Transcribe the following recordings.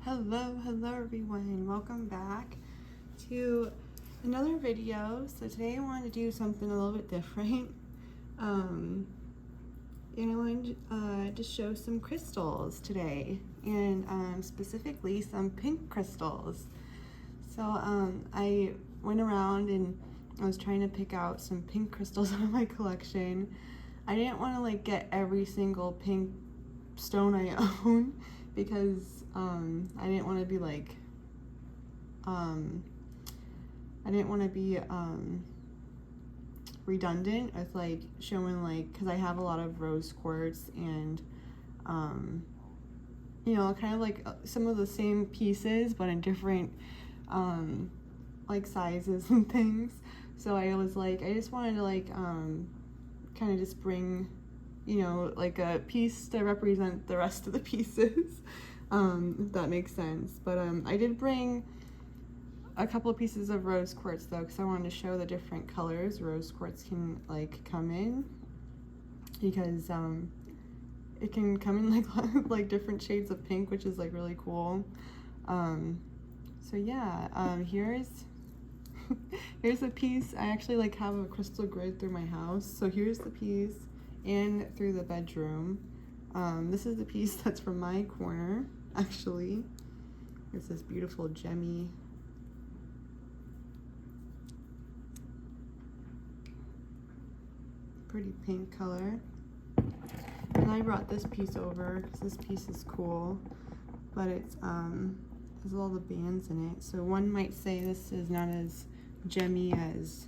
Hello everyone. Welcome back to another video. So today I wanted to do something a little bit different. And I wanted to show some crystals today, and specifically some pink crystals. So I went around and I was trying to pick out some pink crystals out of my collection. I didn't want to like get every single pink stone I own because I didn't want to be like redundant with like showing, like, because I have a lot of rose quartz and you know, kind of like some of the same pieces but in different like sizes and things. So I was like, I just wanted to like kind of just bring, you know, like a piece to represent the rest of the pieces, if that makes sense. But I did bring a couple of pieces of rose quartz though, because I wanted to show the different colors rose quartz can like come in, because it can come in like different shades of pink, which is like really cool. So yeah, here's here's a piece. I actually like have a crystal grid through my house, so here's the piece and through the bedroom. This is the piece that's from my corner, actually. It's this beautiful gemmy pretty pink color. And I brought this piece over because this piece is cool, but it's has all the bands in it. So one might say this is not as gemmy as,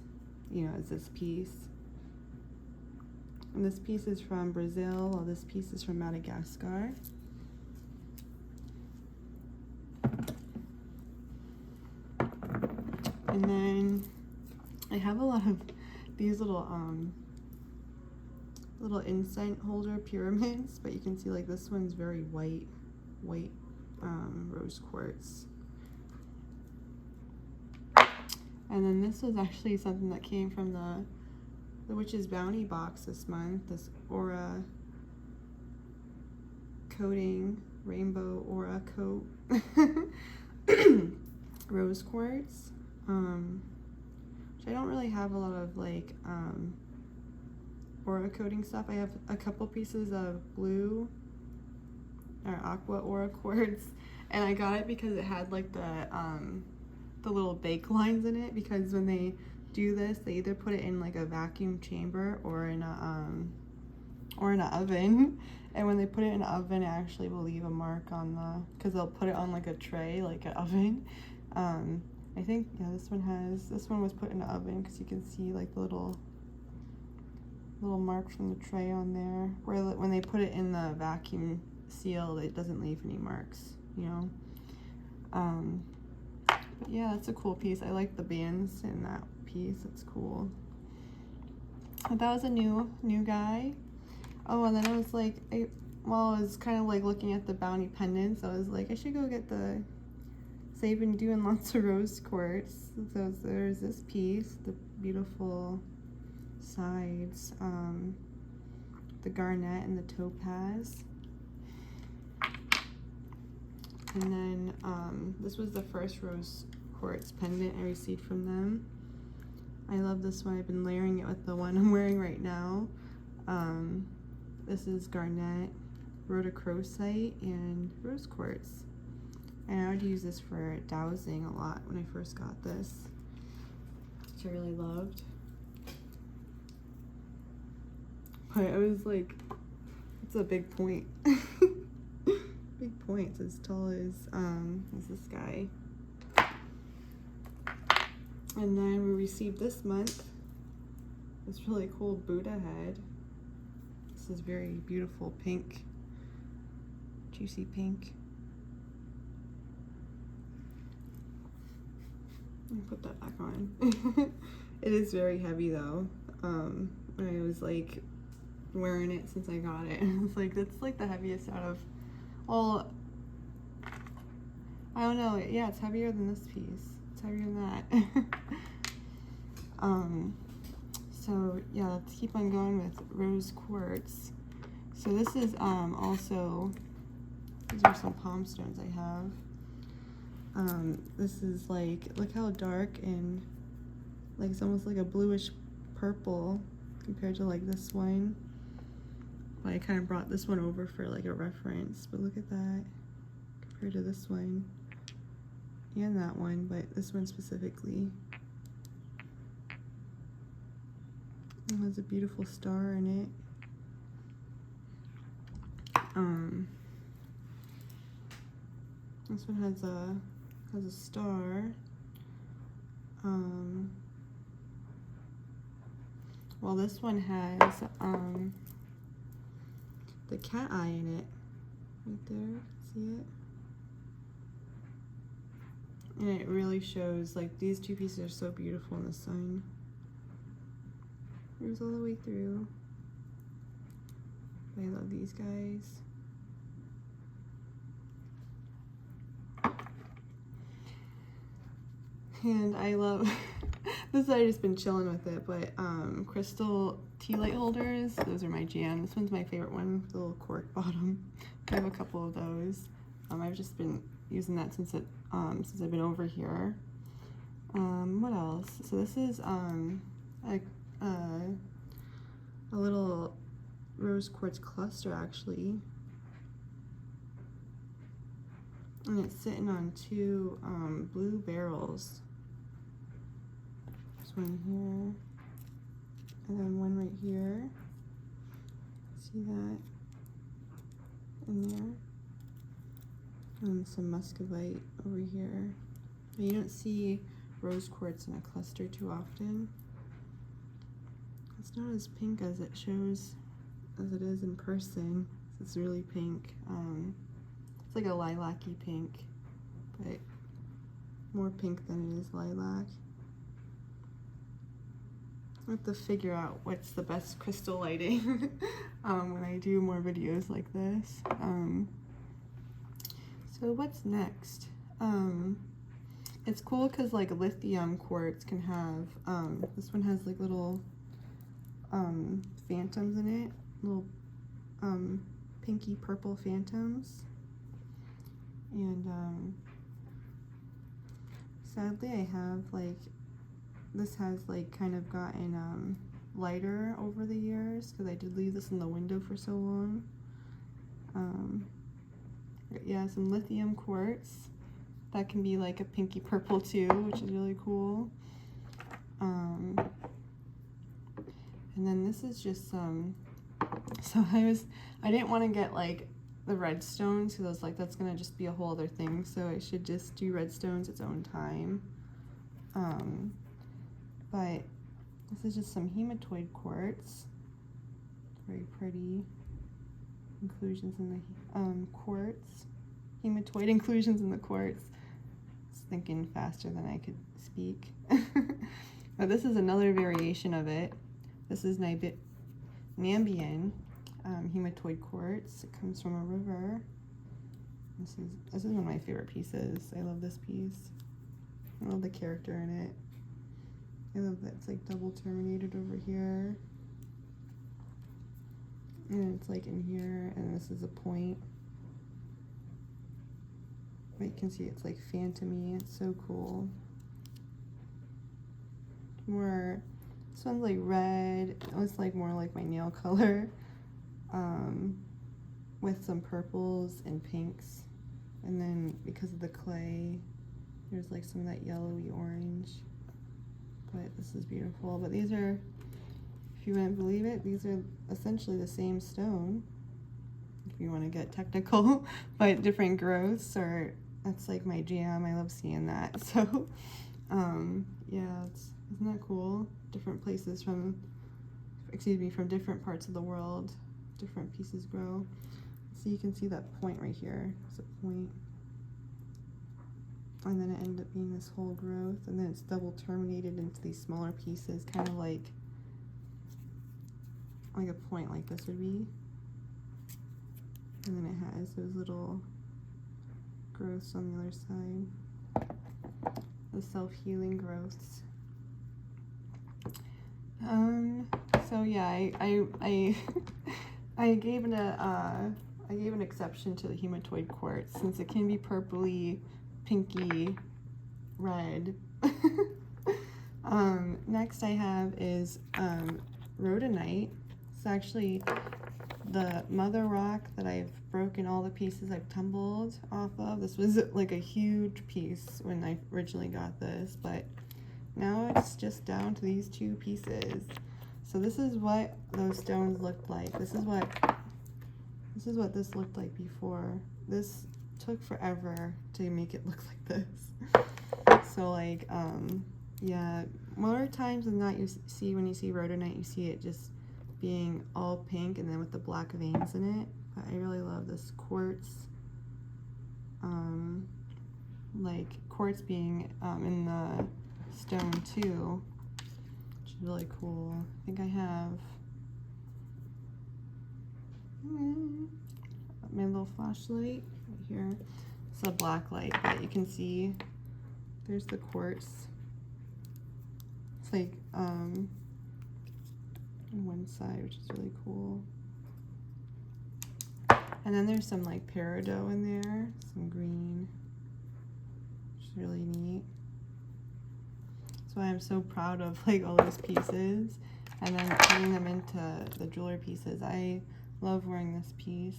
you know, as this piece. And this piece is from Brazil, while this piece is from Madagascar. And then I have a lot of these little incense holder pyramids, but you can see like this one's very white rose quartz. And then this was actually something that came from the Witch's Bounty box this month, this aura coating, rainbow aura coat rose quartz, which I don't really have a lot of like aura coating stuff. I have a couple pieces of blue or aqua aura quartz, and I got it because it had like the little bake lines in it, because when they do this, they either put it in like a vacuum chamber or in a oven, and when they put it in an oven, it actually will leave a mark on the, because they'll put it on like a tray, like an oven. I think, yeah, this one was put in the oven, because you can see like the little mark from the tray on there, where when they put it in the vacuum seal, it doesn't leave any marks, you know. But yeah, that's a cool piece. I like the bands in that piece. It's cool. But that was a new guy. Oh, and then I was like, while I was kind of like looking at the bounty pendants, I was like, I should go get the, so I've been doing lots of rose quartz. So there's this piece, the beautiful sides, the garnet and the topaz. And then this was the first rose quartz pendant I received from them. I love this one. I've been layering it with the one I'm wearing right now. This is garnet, rhodochrosite, and rose quartz. And I would use this for dowsing a lot when I first got this, which I really loved. But I was like, it's a big point. Big point. It's as tall as this guy. And then we received this month this really cool Buddha head. This is very beautiful pink, juicy pink. Let me put that back on. It is very heavy though. I was like wearing it since I got it. I was like, that's like the heaviest out of, well, I don't know. Yeah, it's heavier than this piece. It's heavier than that. So yeah, let's keep on going with rose quartz. So this is also, these are some palm stones I have. This is like, look how dark and like it's almost like a bluish purple compared to like this one. I kind of brought this one over for like a reference, but look at that compared to this one and that one, but this one specifically. It has a beautiful star in it. This one has a star. Well, this one has the cat eye in it. Right there, see it? And it really shows, like, these two pieces are so beautiful in the sun. It goes all the way through. I love these guys. And I love, this I've just been chilling with it, but crystal tea light holders, those are my jam. This one's my favorite one, the little cork bottom. I have a couple of those. I've just been using that since I've been over here. What else? So this is a little rose quartz cluster actually. And it's sitting on two blue barrels. There's one here, and then one right here. See that in there? And some muscovite over here. But you don't see rose quartz in a cluster too often. It's not as pink as it shows, as it is in person. It's really pink. It's like a lilac-y pink, but more pink than it is lilac. I have to figure out what's the best crystal lighting when I do more videos like this. So what's next? It's cool because like lithium quartz can have, this one has like little phantoms in it, little pinky purple phantoms. And sadly I have like, this has like kind of gotten lighter over the years because I did leave this in the window for so long. Yeah, some lithium quartz that can be like a pinky purple too, which is really cool. And then this is just some, so I didn't want to get like the red stones because I was like, that's gonna just be a whole other thing, so I should just do red stones its own time. But this is just some hematoid quartz. Very pretty inclusions in the quartz. Hematoid inclusions in the quartz. I was thinking faster than I could speak. But this is another variation of it. This is Nambian hematoid quartz. It comes from a river. This is one of my favorite pieces. I love this piece. I love the character in it. I love that it's like double terminated over here. And it's like in here, and this is a point. But you can see it's like phantom-y. It's so cool. This one's like red. It looks like more like my nail color. With some purples and pinks. And then because of the clay, there's like some of that yellowy orange. But this is beautiful. But these are, if you wouldn't believe it, these are essentially the same stone, if you want to get technical, but different growths, or that's like my jam. I love seeing that. So yeah, isn't that cool? Different places from different parts of the world, different pieces grow. So you can see that point right here. It's a point. And then it ended up being this whole growth, and then it's double terminated into these smaller pieces, kind of like a point like this would be. And then it has those little growths on the other side, the self-healing growths. So yeah, I gave an exception to the hematoid quartz since it can be purpley pinky red. Next I have is rhodonite. It's actually the mother rock that I've broken all the pieces I've tumbled off of. This was like a huge piece when I originally got this, but now it's just down to these 2 pieces. So this is what those stones looked like. This is what this looked like before. This took forever to make it look like this. So like, yeah, more times than not, when you see rhodonite, you see it just being all pink and then with the black veins in it. But I really love this quartz, like quartz being in the stone too, which is really cool. I think I have my little flashlight right here. It's a black light, but you can see there's the quartz. It's like on one side, which is really cool. And then there's some like peridot in there, some green, which is really neat. That's why I'm so proud of like all those pieces, and then turning them into the jewelry pieces. I love wearing this piece.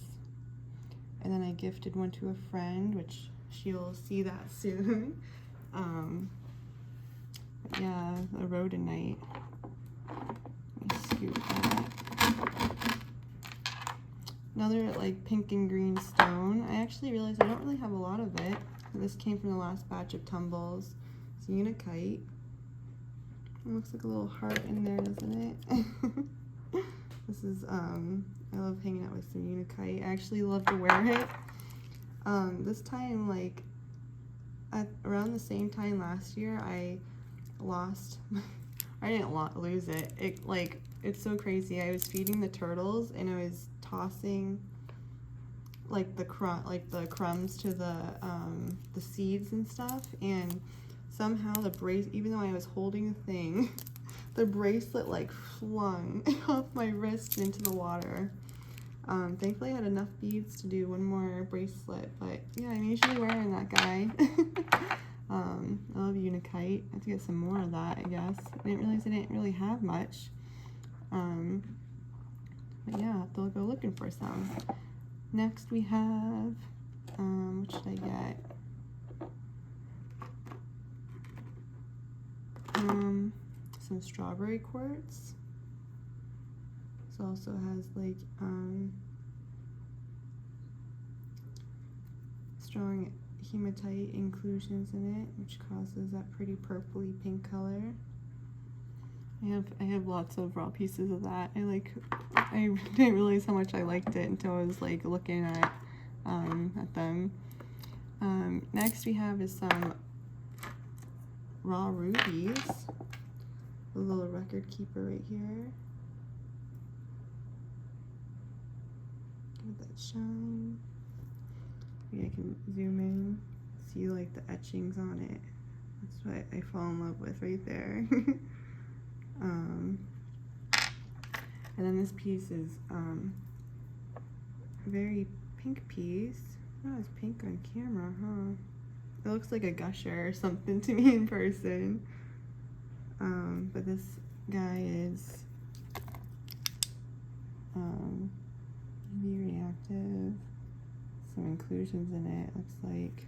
And then I gifted one to a friend, which she'll see that soon. Yeah, a rhodonite. Let me scoot that. Another like pink and green stone. I actually realized I don't really have a lot of it. This came from the last batch of tumbles. It's unakite. It looks like a little heart in there, doesn't it? This is, I love hanging out with some unakite. I actually love to wear it. This time, like, around the same time last year, I lost, I didn't lose it. It's so crazy. I was feeding the turtles and I was tossing like the crumbs to the seeds and stuff, and somehow even though I was holding the thing, the bracelet like flung off my wrist into the water. Thankfully I had enough beads to do one more bracelet, but yeah, I'm usually wearing that guy. I love unakite. I have to get some more of that, I guess. I didn't realize I didn't really have much. But yeah, I'll have to go looking for some. Next we have, what should I get? Some strawberry quartz. This also has like strong hematite inclusions in it, which causes that pretty purpley pink color. I have lots of raw pieces of that. I didn't realize how much I liked it until I was like looking at them. Next we have is some raw rubies. A little record keeper right here. Give that shine. Maybe I can zoom in, see like the etchings on it. That's what I fall in love with right there. And then this piece is very pink piece. Oh, it's pink on camera, huh? It looks like a gusher or something to me in person. But this guy is UV reactive. Some inclusions in it, looks like.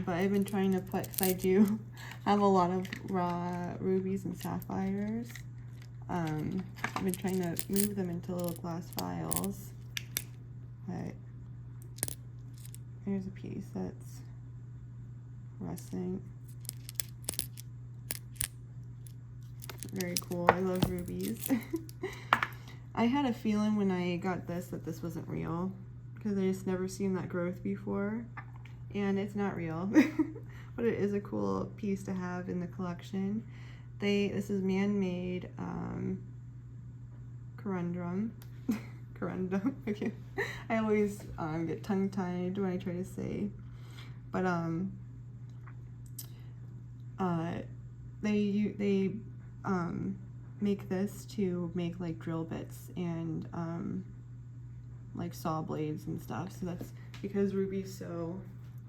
But I've been trying to put, because I do have a lot of raw rubies and sapphires. I've been trying to move them into little glass vials. But here's a piece that's fluorescent. Very cool. I love rubies. I had a feeling when I got this that this wasn't real, because I just never seen that growth before, and it's not real. But it is a cool piece to have in the collection. This is man-made corundum. Corundum. Okay. I always get tongue-tied when I try to say. But they make this to make like drill bits and like saw blades and stuff. So that's because ruby's so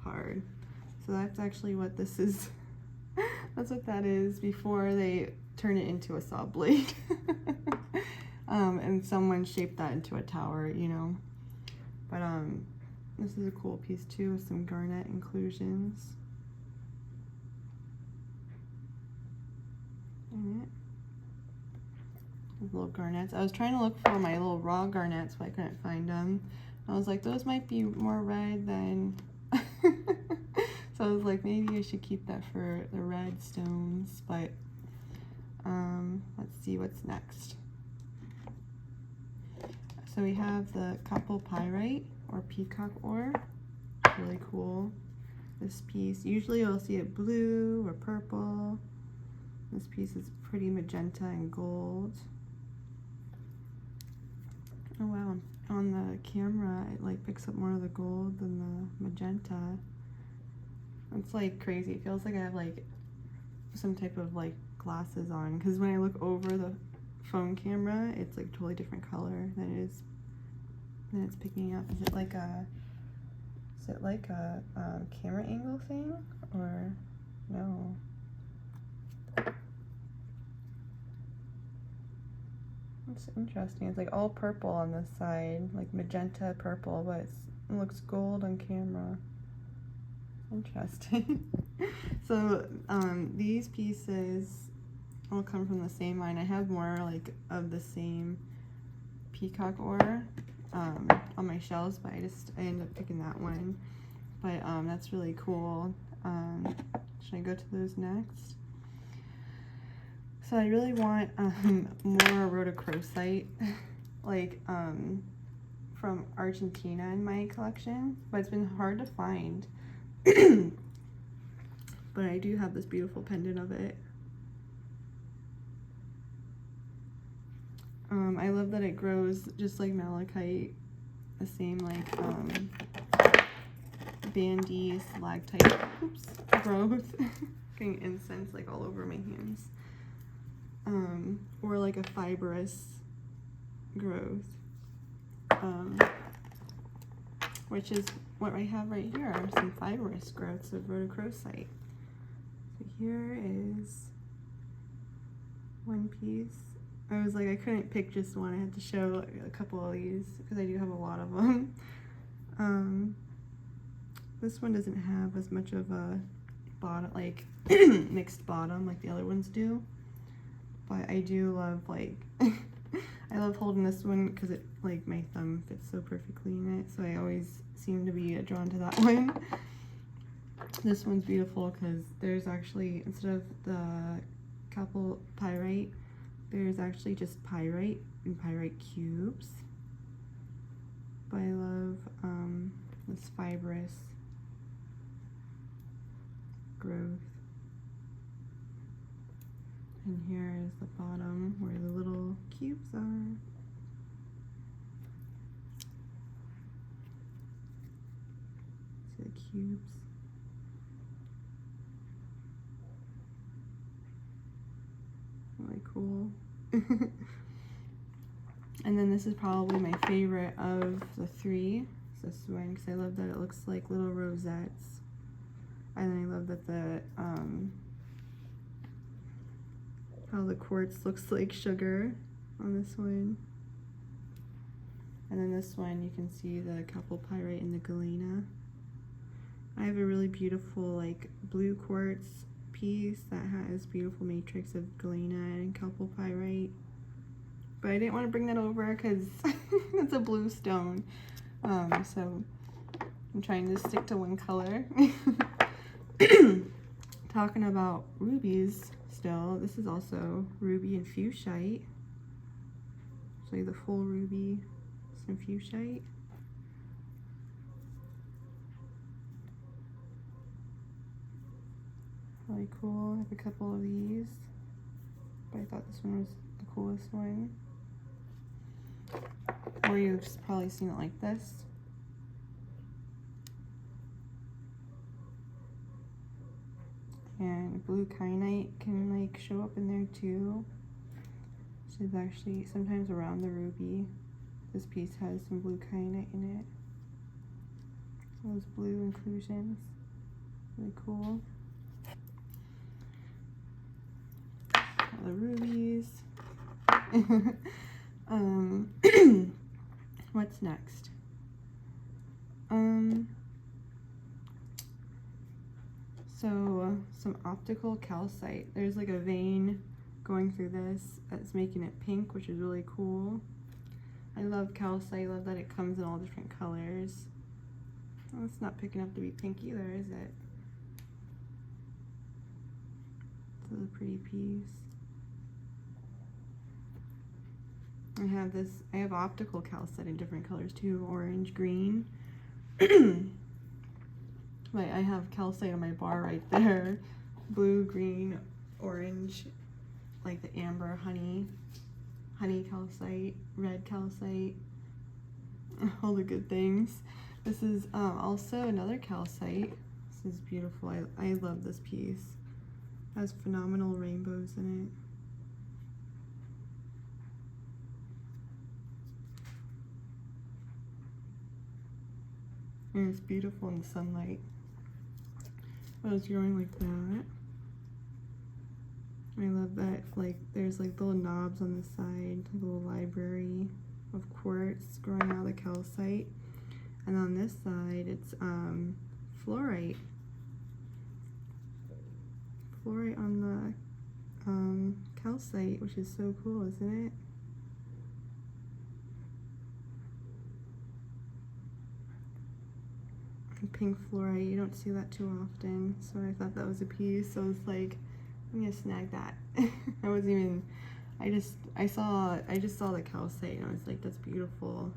hard. So that's actually what this is. That's what that is before they turn it into a saw blade. And someone shaped that into a tower, you know. But this is a cool piece too with some garnet inclusions in it. Little garnets. I was trying to look for my little raw garnets, but I couldn't find them. I was like, those might be more red than so I was like, maybe I should keep that for the red stones. But let's see what's next. So we have the couple pyrite or peacock ore. Really cool. This piece, usually you'll see it blue or purple. This piece is pretty magenta and gold. Oh wow, on the camera it like picks up more of the gold than the magenta. It's like crazy. It feels like I have like some type of like glasses on, because when I look over the phone camera it's like totally different color than it's picking up. Is it like a camera angle thing, or no? It's interesting. It's like all purple on this side, like magenta purple, but it looks gold on camera. Interesting. So these pieces all come from the same mine. I have more like of the same peacock ore on my shelves, but I ended up picking that one. But that's really cool. Should I go to those next? So I really want more rhodochrosite, like from Argentina in my collection, but it's been hard to find. But I do have this beautiful pendant of it. I love that it grows just like malachite, the same like bandy stalactite growth. Getting incense like all over my hands. Or like a fibrous growth, which is what I have right here, are some fibrous growths of rhodochrosite. So here is one piece. I was like, I couldn't pick just one, I had to show a couple of these because I do have a lot of them. This one doesn't have as much of a bottom, like mixed bottom like the other ones do. But I do love, like, I love holding this one because it, like, my thumb fits so perfectly in it. So I always seem to be drawn to that one. This one's beautiful because there's actually, instead of the couple pyrite, there's actually just pyrite and pyrite cubes. But I love this fibrous growth. And here is the bottom where the little cubes are. See the cubes. Really cool. And then this is probably my favorite of the three. It's this one because I love that it looks like little rosettes. And then I love that the how the quartz looks like sugar on this one. And then this one, you can see the couple pyrite and the galena. I have a really beautiful like blue quartz piece that has beautiful matrix of galena and couple pyrite. But I didn't want to bring that over because it's a blue stone. So I'm trying to stick to one color. Talking about rubies still, this is also ruby and fuchsite. Show you the full ruby, some fuchsite. Really cool. I have a couple of these, but I thought this one was the coolest one. Or you've probably seen it like this. And blue kyanite can like show up in there too. Which is actually sometimes around the ruby. This piece has some blue kyanite in it. Those blue inclusions, really cool. All the rubies. What's next? So some optical calcite. There's like a vein going through this that's making it pink, which is really cool. I love calcite. I love that it comes in all different colors. Well, it's not picking up to be pink either, is it? This is a pretty piece. I have optical calcite in different colors too, orange, green. But I have calcite on my bar right there. Blue, green, orange, like the amber honey calcite, red calcite, all the good things. This is also another calcite. This is beautiful. I love this piece. It has phenomenal rainbows in it. And it's beautiful in the sunlight. But it's growing like that. I love that, like, there's like little knobs on the side, a little library of quartz growing out of the calcite. And on this side, it's fluorite. Fluorite on the calcite, which is so cool, isn't it? Pink fluorite, you don't see that too often, so I thought that was a piece. So it's like, I'm gonna snag that. I wasn't even, I just saw the calcite and I was like, that's beautiful.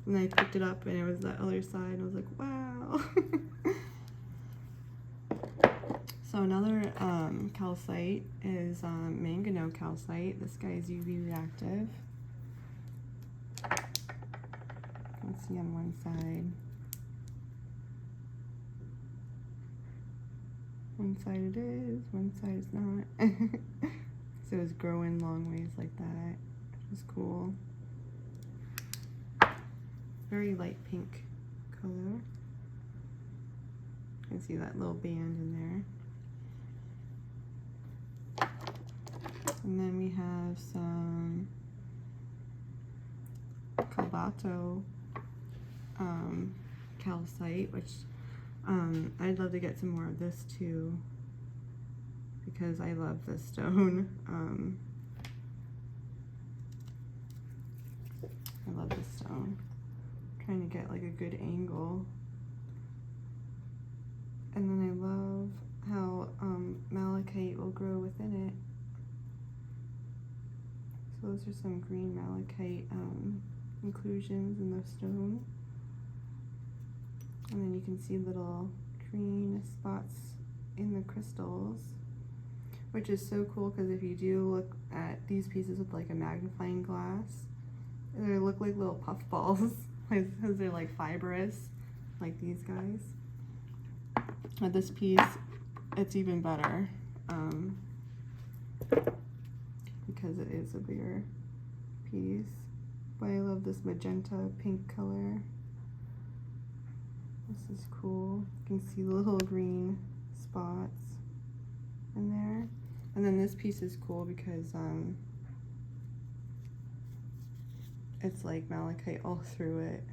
And then I picked it up and it was that other side and I was like, wow. So another calcite is manganese calcite. This guy is UV reactive. Let's see on one side. One side it is, one side is not. So it's growing long ways like that, which is cool. Very light pink color. You can see that little band in there. And then we have some Cobalto calcite, which I'd love to get some more of this too, because I love this stone. I love this stone. I'm trying to get like a good angle. And then I love how malachite will grow within it. So those are some green malachite inclusions in the stone. And then you can see little green spots in the crystals, which is so cool because if you do look at these pieces with like a magnifying glass, they look like little puff balls because they're like fibrous, like these guys. But this piece, it's even better because it is a bigger piece. But I love this magenta pink color. This is cool. You can see the little green spots in there. And then this piece is cool because it's like malachite all through it.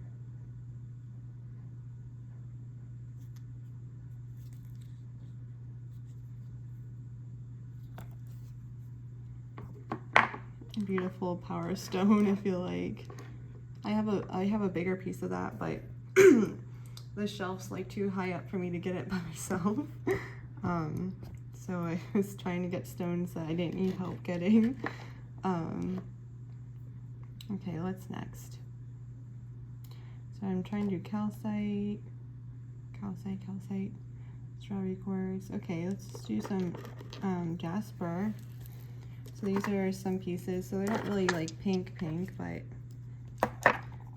Beautiful power stone. I feel like I have a bigger piece of that, but the shelf's like too high up for me to get it by myself. So I was trying to get stones that I didn't need help getting. Okay, what's next? So I'm trying to do calcite, strawberry quartz. Okay, let's do some jasper. So these are some pieces. So they're not really like pink, but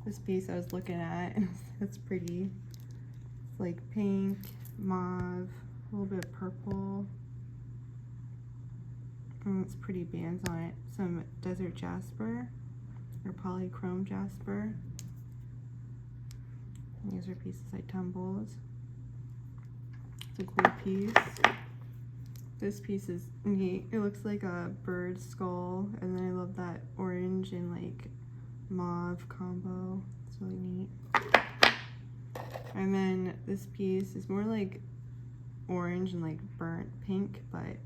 this piece I was looking at, and it's pretty. It's like pink, mauve, a little bit of purple. And it's pretty bands on it. Some desert jasper or polychrome jasper. These are pieces I tumbled. It's a cool piece. This piece is neat. It looks like a bird skull, and then I love that orange and like mauve combo. It's really neat. And then this piece is more like orange and like burnt pink, but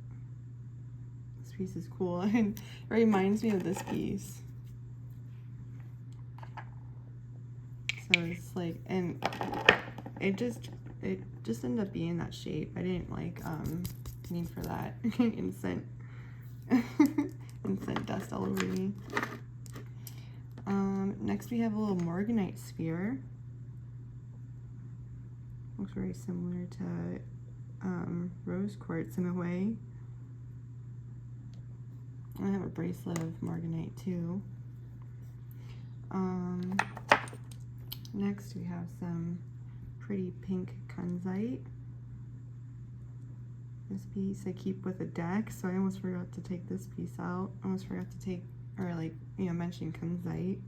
this piece is cool and it reminds me of this piece. So it's like, and it just ended up being that shape. I didn't like need for that instant dust all over me. Next we have a little morganite sphere. Looks very similar to rose quartz in a way. I have a bracelet of morganite too. Next we have some pretty pink kunzite. This piece I keep with a deck, so I almost forgot to take this piece out. I almost forgot to take, or like, you know, mention kunzite.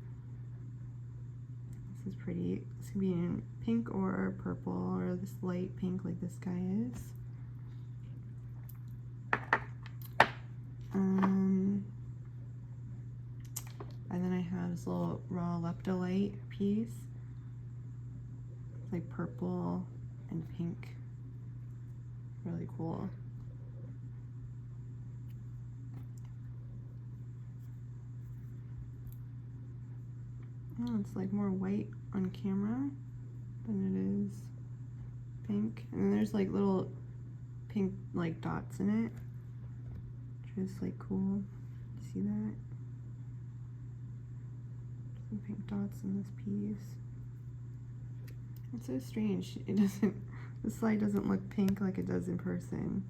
This is pretty. This can be in pink or purple, or this light pink like this guy is. And then I have this little raw leptolite piece. It's like purple and pink. Really cool. Oh, it's like more white on camera than it is pink. And then there's like little pink like dots in it, which is like cool. See that? Some pink dots in this piece. It's so strange. It doesn't, the slide doesn't look pink like it does in person.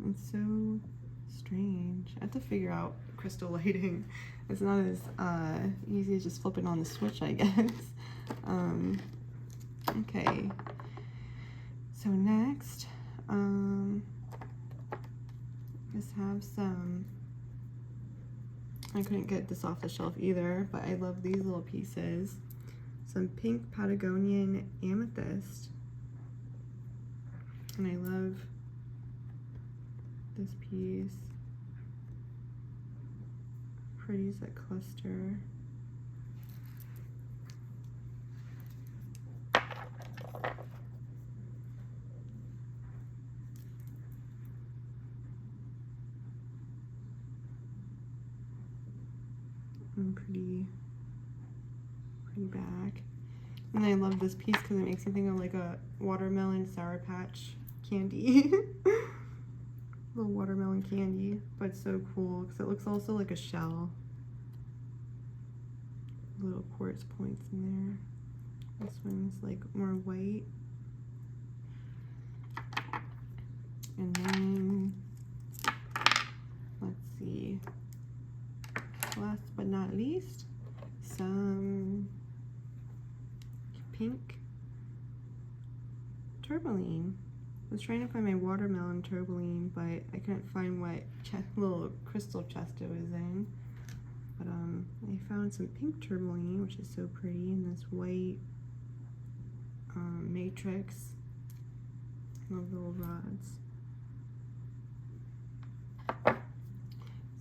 It's so strange. I have to figure out crystal lighting. It's not as easy as just flipping on the switch, I guess. Okay. So next, just have some, I couldn't get this off the shelf either, but I love these little pieces. Some pink Patagonian amethyst. And I love this piece. Pretty as that cluster. And pretty back. And I love this piece because it makes me think of like a watermelon Sour Patch candy. Little watermelon candy, but it's so cool because it looks also like a shell. Little quartz points in there. This one's like more white. And then, let's see, last but not least, some pink tourmaline. I was trying to find my watermelon tourmaline, but I couldn't find what little crystal chest it was in. But I found some pink tourmaline, which is so pretty, in this white matrix. I love the little rods.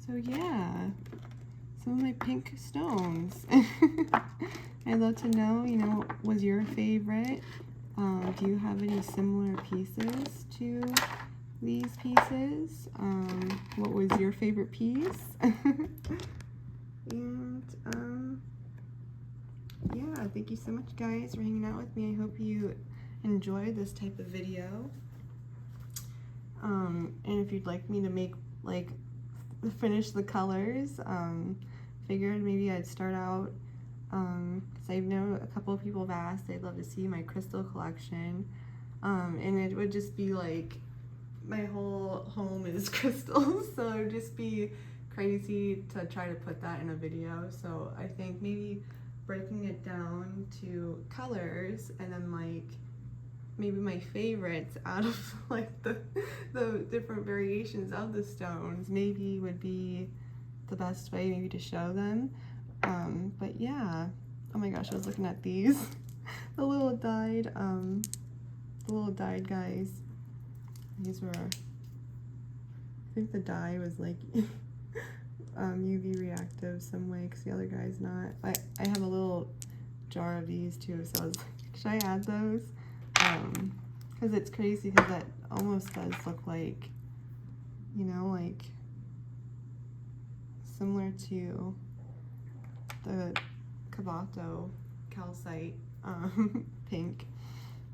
So yeah, some of my pink stones. I'd love to know, you know, what was your favorite? Do you have any similar pieces to these pieces? What was your favorite piece? And yeah, thank you so much guys for hanging out with me. I hope you enjoyed this type of video. And if you'd like me to make, like, finish the colors, figured maybe I'd start out, because I know a couple of people have asked, they'd love to see my crystal collection, and it would just be like, my whole home is crystals, so it would just be crazy to try to put that in a video. So I think maybe breaking it down to colors, and then like maybe my favorites out of like the different variations of the stones maybe would be the best way maybe to show them. But yeah, oh my gosh, I was looking at these. the little dyed guys. These were, I think the dye was like UV reactive some way because the other guy's not. I have a little jar of these too, so I was like, should I add those? Because it's crazy because that almost does look like, you know, like similar to the Kabato calcite pink.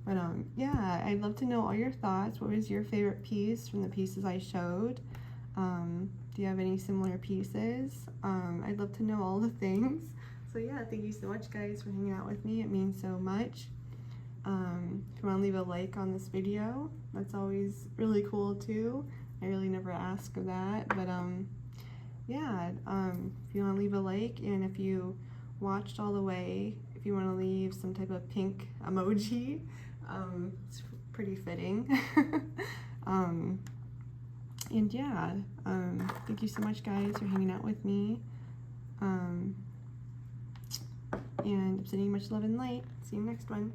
But yeah, I'd love to know all your thoughts. What was your favorite piece from the pieces I showed? Do you have any similar pieces? I'd love to know all the things. So yeah, thank you so much guys for hanging out with me. It means so much. If you want to leave a like on this video, that's always really cool too. I really never ask of that, but yeah, if you want to leave a like, and if you watched all the way, if you want to leave some type of pink emoji, it's pretty fitting. And yeah, thank you so much guys for hanging out with me. And I'm sending much love and light. See you next one.